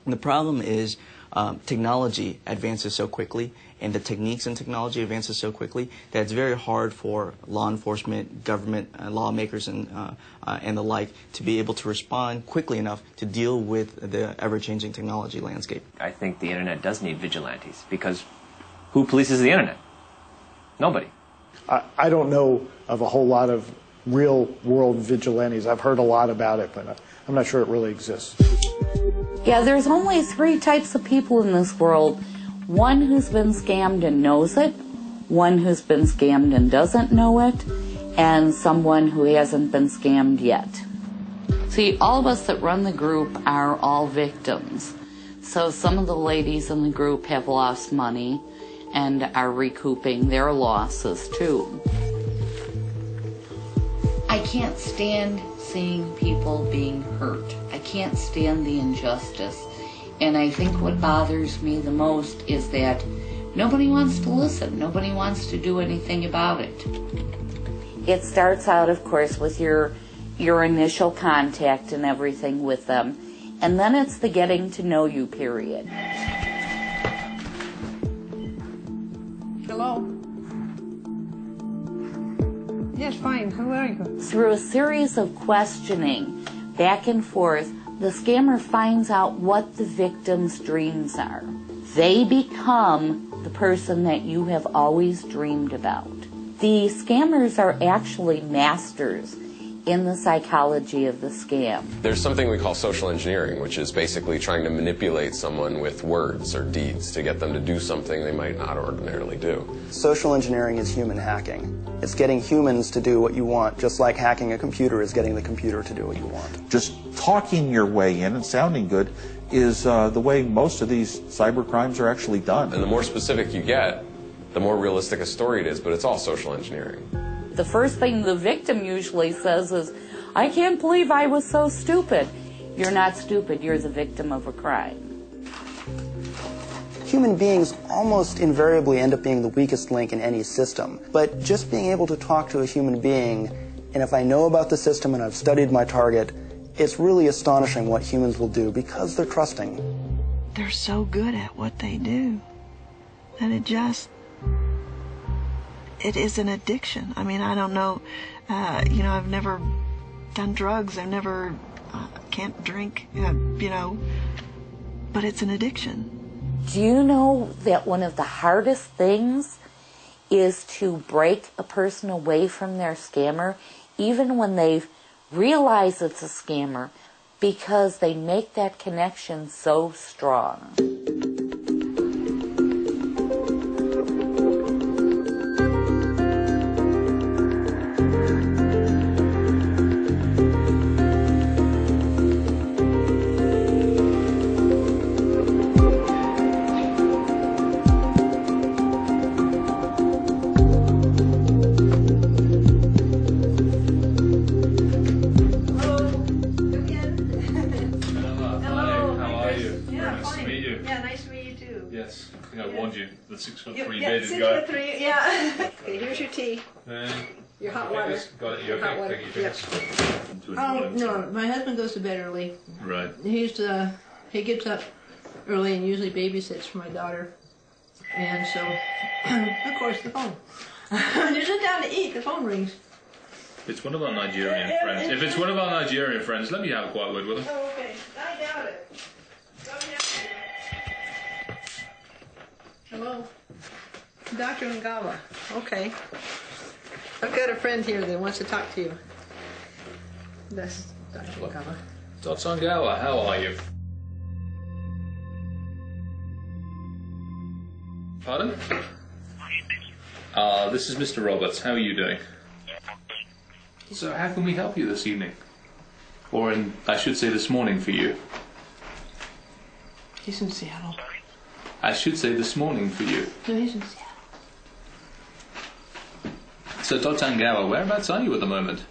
The problem is technology advances so quickly, and the techniques in technology advances so quickly that it's very hard for law enforcement, government, lawmakers, and the like to be able to respond quickly enough to deal with the ever-changing technology landscape. I think the internet does need vigilantes, because who polices the internet? Nobody. I don't know of a whole lot of real-world vigilantes. I've heard a lot about it, but I'm not sure it really exists. Yeah, there's only 3 types of people in this world. One who's been scammed and knows it, one who's been scammed and doesn't know it, and someone who hasn't been scammed yet. See, all of us that run the group are all victims. So some of the ladies in the group have lost money and are recouping their losses too. I can't stand seeing people being hurt. I can't stand the injustice. And I think what bothers me the most is that nobody wants to listen. Nobody wants to do anything about it. It starts out, of course, with your initial contact and everything with them. And then it's the getting to know you period. Hello? Yes, fine. Who are you? Through a series of questioning, back and forth, the scammer finds out what the victim's dreams are. They become the person that you have always dreamed about. The scammers are actually masters in the psychology of the scam. There's something we call social engineering, which is basically trying to manipulate someone with words or deeds to get them to do something they might not ordinarily do. Social engineering is human hacking. It's getting humans to do what you want, just like hacking a computer is getting the computer to do what you want. Just talking your way in and sounding good is the way most of these cyber crimes are actually done. And the more specific you get, the more realistic a story it is, but it's all social engineering. The first thing the victim usually says is, I can't believe I was so stupid. You're not stupid, you're the victim of a crime. Human beings almost invariably end up being the weakest link in any system. But just being able to talk to a human being, and if I know about the system and I've studied my target, it's really astonishing what humans will do because they're trusting. They're so good at what they do that it is an addiction. I mean, I don't know, I've never done drugs, I've never, can't drink, but it's an addiction. Do you know that one of the hardest things is to break a person away from their scammer, even when they've realized it's a scammer, because they make that connection so strong? Yes, I think I warned you, the 6'3" yeah, bearded guy. 6'3", yeah. Okay, here's your tea. Your hot water. Got it, you Hot okay? water. Thank you. Yep. No, my husband goes to bed early. Right. He gets up early and usually babysits for my daughter. And so, of course, the phone. You sit down to eat, the phone rings. It's one of our Nigerian friends. If it's one of our Nigerian friends, let me have a quiet word with him. Oh, okay. I doubt it. Hello? Dr. Ngawa. Okay. I've got a friend here that wants to talk to you. That's Dr. Ngawa. Dr. Ngawa, how are you? Pardon? This is Mr. Roberts. How are you doing? So how can we help you this evening? Or I should say this morning for you. He's in Seattle. I should say this morning for you. No, he's in Seattle. So, Dr. Ngawa, whereabouts are you at the moment?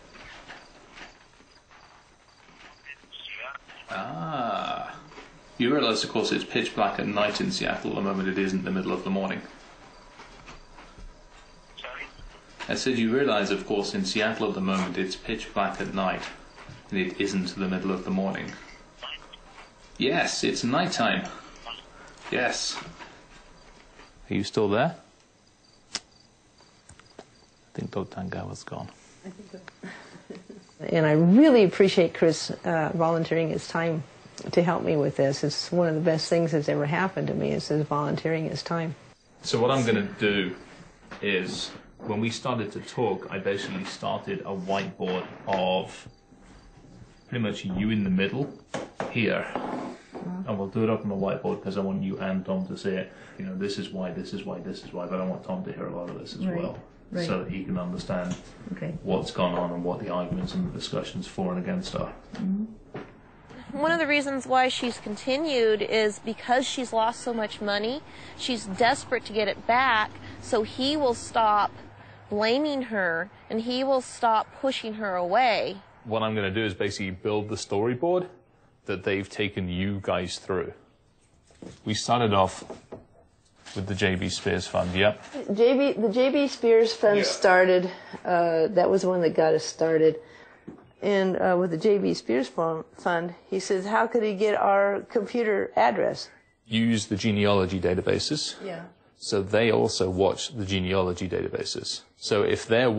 Ah. You realise, of course, it's pitch black at night in Seattle at the moment. It isn't the middle of the morning. Sorry? I said you realise, of course, in Seattle at the moment it's pitch black at night. And it isn't the middle of the morning. Yes, it's nighttime. Yes. Are you still there? I think Dog Tango was gone. And I really appreciate Chris volunteering his time to help me with this. It's one of the best things that's ever happened to me, is his volunteering his time. So what I'm going to do is, when we started to talk, I basically started a whiteboard of pretty much you in the middle here. And we'll do it up on the whiteboard because I want you and Tom to see it. You know, this is why, this is why, this is why, but I want Tom to hear a lot of this as well. Right. So that he can understand what's gone on and what the arguments and the discussions for and against are. One of the reasons why she's continued is because she's lost so much money. She's desperate to get it back, so he will stop blaming her and he will stop pushing her away. What I'm going to do is basically build the storyboard that they've taken you guys through. We started off with the J.B. Spears Fund, yep. The J.B. Spears Fund started, that was the one that got us started. And with the J.B. Spears Fund, he says, how could he get our computer address? Use the genealogy databases. Yeah. So they also watch the genealogy databases. So if they're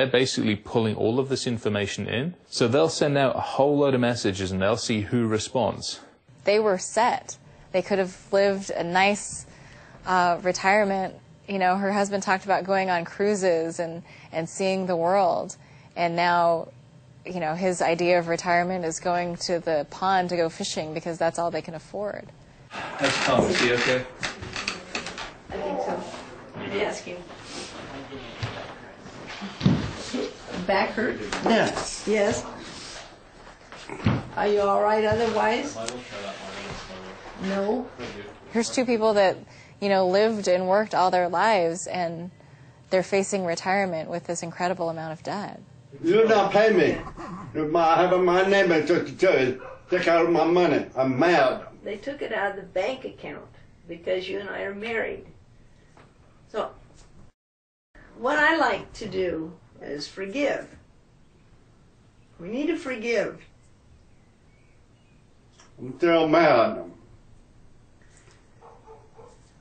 basically pulling all of this information in, so they'll send out a whole load of messages and they'll see who responds. They were set. They could have lived a nice retirement. You know, her husband talked about going on cruises and seeing the world. And now, you know, his idea of retirement is going to the pond to go fishing because that's all they can afford. How's Tom? Is he okay? I think so. Maybe ask him. Back hurt? Yes. Yes. Are you all right otherwise? No. Here's two people that, you know, lived and worked all their lives, and they're facing retirement with this incredible amount of debt. You not pay me. I have my neighbor to take out my money. I'm mad. They took it out of the bank account because you and I are married. So, what I like to do is forgive. We need to forgive. I'm still mad.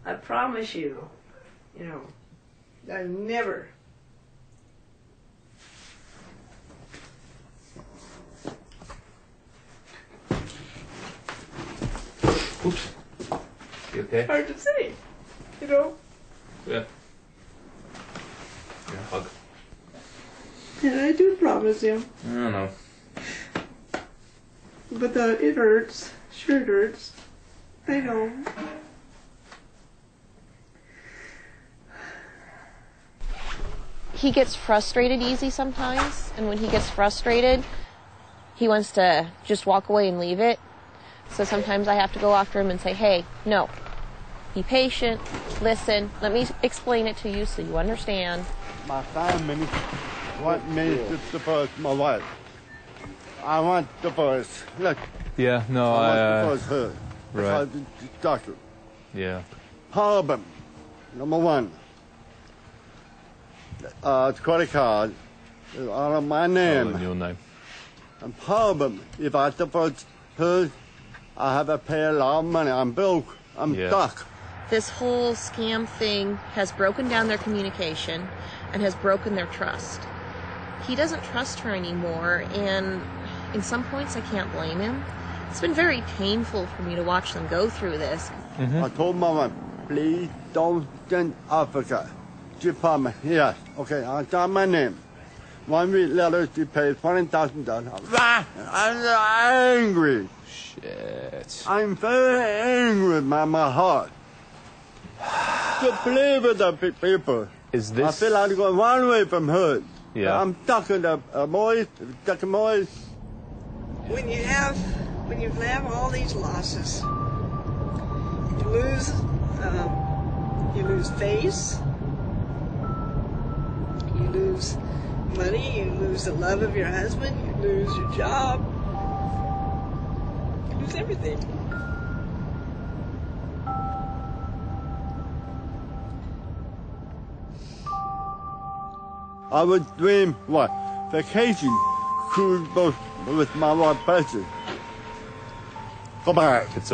I promise you, you know, I never. Oops. You okay? Hard to say, you know. Yeah. Yeah, hug. And I do promise you. I don't know. But it hurts. Sure hurts. I know. He gets frustrated easy sometimes, and when he gets frustrated, he wants to just walk away and leave it. So sometimes I have to go after him and say, hey, no. Be patient, listen, let me explain it to you so you understand. My family want me to divorce my wife. I want divorce. Look. Yeah, no, I want divorce her. Right. The doctor. Yeah. Problem. Number one. Credit card is out of my name. Your name. And problem, if I divorce her, I have to pay a lot of money. I'm broke. I'm stuck. This whole scam thing has broken down their communication and has broken their trust. He doesn't trust her anymore, and in some points I can't blame him. It's been very painful for me to watch them go through this. I told my wife, please don't send Africa. She promised, yes. Okay, I got my name. 1 week later, she paid $20,000. I'm angry. Shit. I'm very angry with my heart. To play with the people. Is this? I feel like going one way from her. Yeah. I'm stuck in the boys, stuck in boys. When you have all these losses, you lose face, you lose money, you lose the love of your husband, you lose your job, you lose everything. I would dream what? Vacation, cruise boat with my wife Betsy. Goodbye.